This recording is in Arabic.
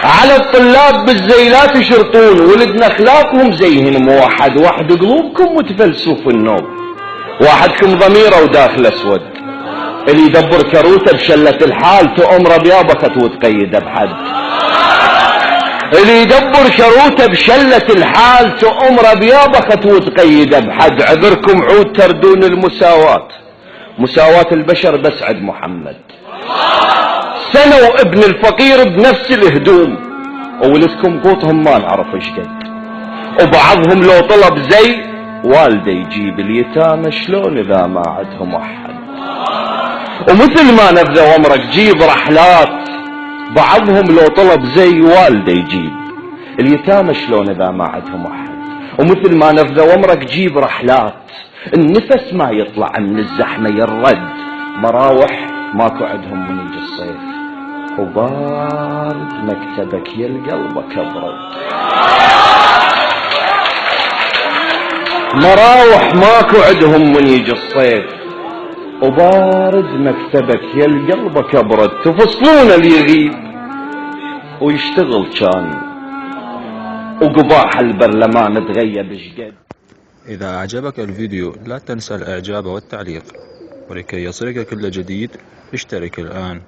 على الطلاب بالزيلات يشرطون ولدنا اخلاقهم زيهم موحد. واحد قلوبكم متفلسوا في النوم، واحدكم ضميره وداخل اسود. اللي يدبر كروته بشلة الحال تؤمر بيابك وتقيده بحد. اللي يدبر كروته بشلة الحال تؤمر بيابك وتقيده بحد. عذركم عود تردون المساواة، مساواة البشر بس عد محمد. سنوا ابن الفقير بنفس الهدوم، وولدكم قوتهم ما نعرف ايش قد. وبعضهم لو طلب زي والده يجيب اليتامى شلون اذا ما عدهم احد. ومثل ما نبذة ومرك جيب رحلات، بعضهم لو طلب زي والده يجيب اليتامى شلون اذا ما عدهم احد. ومثل ما نبذة ومرك جيب رحلات، النفس ما يطلع من الزحمة يرد. مراوح ماكو عدهم من يجي الصيف، وبارد مكتبك يلقى قلبك ابرد. مراوح ماكو عدهم من يجي الصيف، وبارد مكتبك يلقى قلبك ابرد. تفصلون اللي يغيب ويشتغل كان، وقباح البرلمان تغيب شقد. إذا أعجبك الفيديو لا تنسى الإعجاب والتعليق، ولكي يصلك كل جديد اشترك الآن.